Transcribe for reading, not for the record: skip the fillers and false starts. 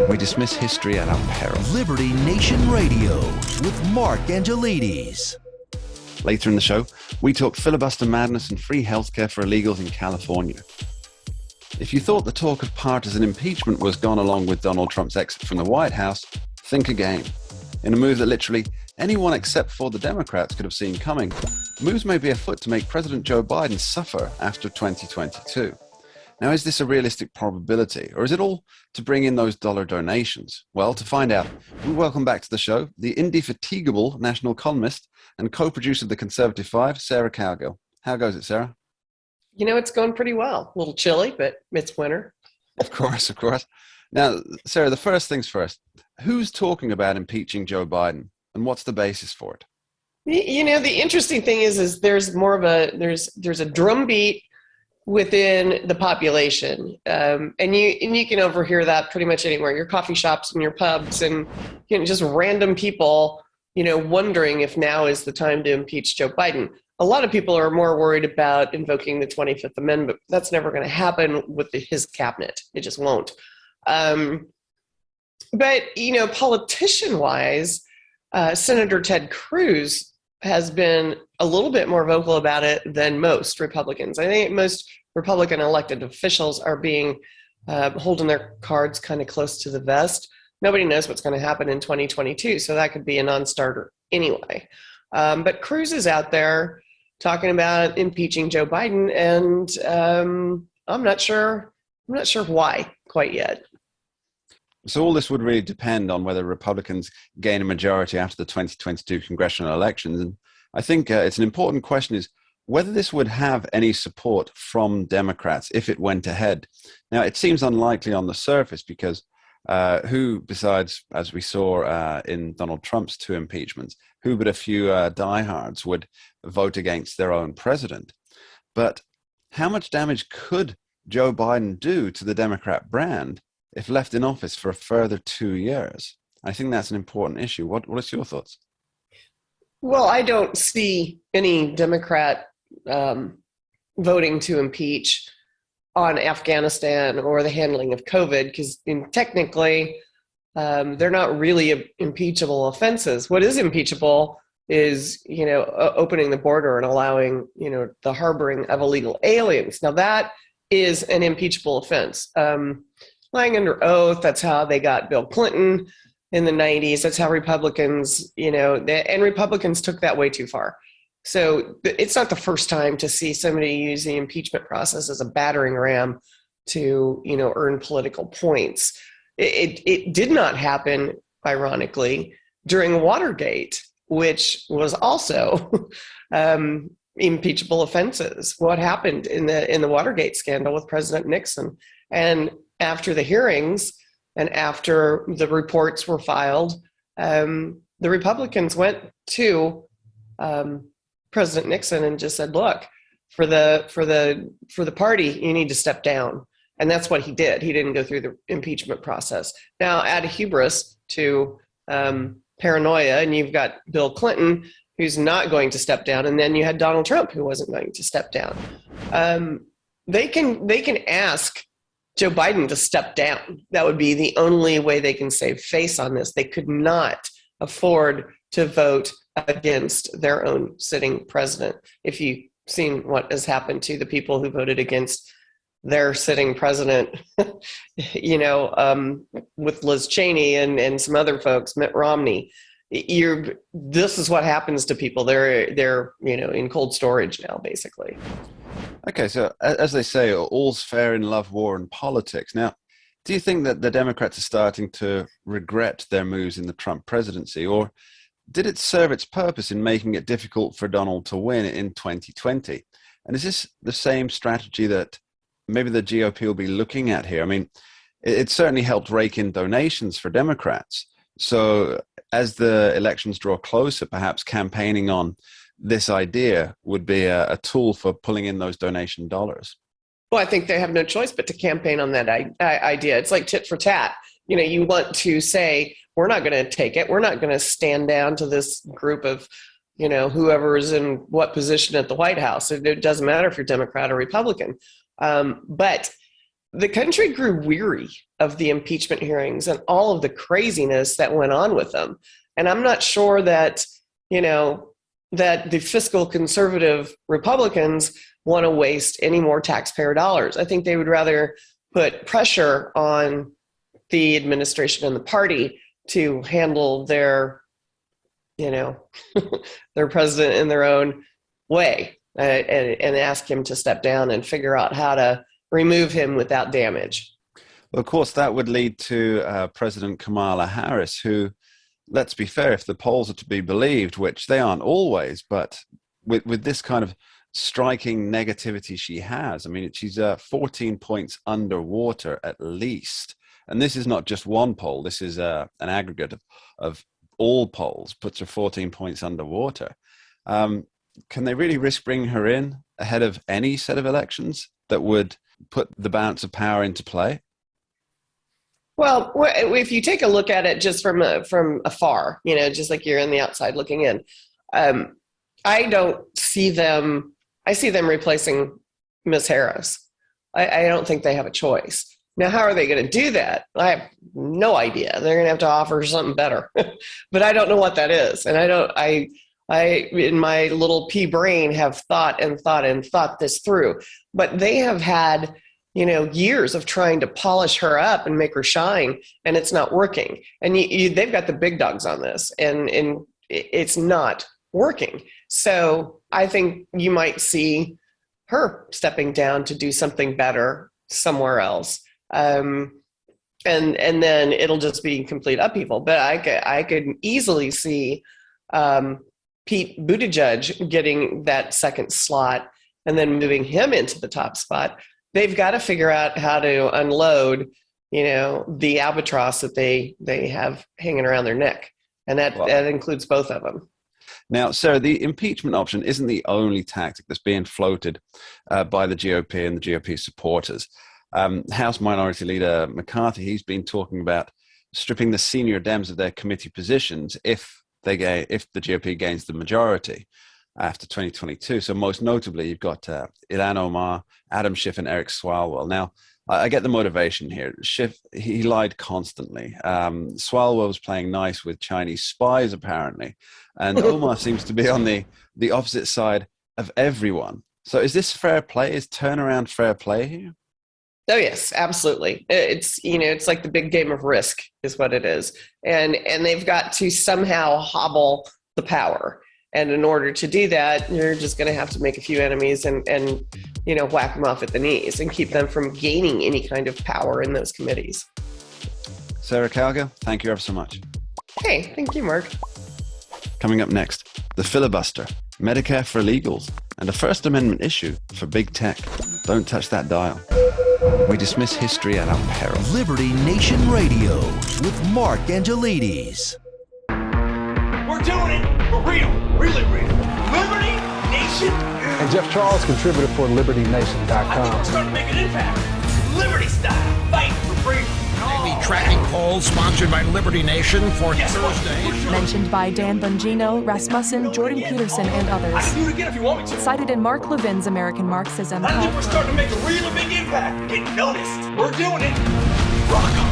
We dismiss history at our peril. Liberty Nation Radio with Mark Angelides. Later in the show, we talk filibuster madness and free healthcare for illegals in California. If you thought the talk of partisan impeachment was gone along with Donald Trump's exit from the White House, think again. In a move that literally anyone except for the Democrats could have seen coming, moves may be afoot to make President Joe Biden suffer after 2022. Now, is this a realistic probability, or is it all to bring in those dollar donations? Well, to find out, we welcome back to the show the indefatigable national columnist and co-producer of the Conservative Five, Sarah Cowgill. How goes it, Sarah? You know, it's going pretty well. A little chilly, but it's winter. Of course. Now, Sarah, the first things first. Who's talking about impeaching Joe Biden, and what's the basis for it? You know, the interesting thing is there's more of there's a drumbeat within the population, and you can overhear that pretty much anywhere. Your coffee shops and your pubs, and just random people, wondering if now is the time to impeach Joe Biden. A lot of people are more worried about invoking the 25th Amendment. That's never going to happen with his cabinet. It just won't. But, politician-wise, Senator Ted Cruz has been a little bit more vocal about it than most Republicans. I think most Republican elected officials are being holding their cards kind of close to the vest. Nobody knows what's going to happen in 2022, so that could be a non-starter anyway. But Cruz is out there talking about impeaching Joe Biden, and I'm not sure why quite yet. So all this would really depend on whether Republicans gain a majority after the 2022 congressional elections. And I think it's an important question is whether this would have any support from Democrats if it went ahead. Now, it seems unlikely on the surface because who besides, as we saw in Donald Trump's two impeachments, who but a few diehards would vote against their own president? But how much damage could Joe Biden do to the Democrat brand if left in office for a further 2 years? I think that's an important issue. What is your thoughts? Well, I don't see any Democrat voting to impeach on Afghanistan or the handling of COVID, because technically they're not really impeachable offenses. What is impeachable is, opening the border and allowing, the harboring of illegal aliens. Now that is an impeachable offense. Lying under oath, that's how they got Bill Clinton in the 90s. That's how Republicans, and Republicans took that way too far. So it's not the first time to see somebody use the impeachment process as a battering ram to, earn political points. It did not happen, ironically, during Watergate, which was also impeachable offenses. What happened in the Watergate scandal with President Nixon? And after the hearings and after the reports were filed, the Republicans went to President Nixon and just said, "Look, for the party, you need to step down." And that's what he did. He didn't go through the impeachment process. Now, add hubris to paranoia, and you've got Bill Clinton, who's not going to step down, and then you had Donald Trump, who wasn't going to step down. They can ask Joe Biden to step down. That would be the only way they can save face on this. They could not afford to vote against their own sitting president. If you've seen what has happened to the people who voted against their sitting president, with Liz Cheney and some other folks, Mitt Romney, this is what happens to people. They're in cold storage now, basically. Okay, so as they say, all's fair in love, war, and politics. Now, do you think that the Democrats are starting to regret their moves in the Trump presidency, or did it serve its purpose in making it difficult for Donald to win in 2020? And is this the same strategy that maybe the GOP will be looking at here? I mean, it certainly helped rake in donations for Democrats. So as the elections draw closer, perhaps campaigning on this idea would be a tool for pulling in those donation dollars. Well, I think they have no choice but to campaign on that idea. It's like tit for tat. You want to say, we're not going to take it. We're not going to stand down to this group of, whoever is in what position at the White House. It doesn't matter if you're Democrat or Republican. But the country grew weary of the impeachment hearings and all of the craziness that went on with them. And I'm not sure that, that the fiscal conservative Republicans want to waste any more taxpayer dollars. I think they would rather put pressure on the administration and the party to handle their, their president in their own way, and ask him to step down and figure out how to remove him without damage. Well, of course, that would lead to President Kamala Harris, who, let's be fair, if the polls are to be believed, which they aren't always, but with this kind of striking negativity she has, I mean, she's 14 points underwater at least. And this is not just one poll. This is an aggregate of all polls, puts her 14 points underwater. Can they really risk bringing her in ahead of any set of elections that would put the balance of power into play? Well, if you take a look at it just from afar, just like you're on the outside looking in, I don't see them. I see them replacing Ms. Harris. I don't think they have a choice. Now, how are they going to do that? I have no idea. They're going to have to offer something better, but I don't know what that is. And I in my little pea brain have thought this through, but they have had, years of trying to polish her up and make her shine, and it's not working. And they've got the big dogs on this, and it's not working. So I think you might see her stepping down to do something better somewhere else. And then it'll just be complete upheaval. But I could easily see Pete Buttigieg getting that second slot and then moving him into the top spot. They've got to figure out how to unload, the albatross that they have hanging around their neck. And that includes both of them. Now, Sarah, the impeachment option isn't the only tactic that's being floated by the GOP and the GOP supporters. House Minority Leader McCarthy, he's been talking about stripping the senior Dems of their committee positions if the GOP gains the majority after 2022. So most notably, you've got Ilhan Omar, Adam Schiff, and Eric Swalwell. Now, I get the motivation here. Schiff, he lied constantly. Swalwell was playing nice with Chinese spies, apparently. And Omar seems to be on the opposite side of everyone. So is this fair play? Is turnaround fair play here? Oh, yes, absolutely. It's like the big game of Risk is what it is. And they've got to somehow hobble the power. And in order to do that, you're just going to have to make a few enemies and whack them off at the knees and keep them from gaining any kind of power in those committees. Sarah Calga, thank you ever so much. Hey, thank you, Mark. Coming up next, the filibuster, Medicare for illegals, and a First Amendment issue for big tech. Don't touch that dial. We dismiss history at our peril. Liberty Nation Radio with Mark Angelides. We're doing it for real, really real. Liberty Nation. And Jeff Charles, contributor for LibertyNation.com. I think we're starting to make an impact. Liberty style, fight for freedom. Maybe tracking polls sponsored by Liberty Nation for Thursday. Mentioned by Dan Bongino, Rasmussen, Jordan Peterson, and I others. can do it again if you want me to. Cited in Mark Levin's American Marxism. I think we're starting to make a really big impact. Get noticed. We're doing it. Rock on.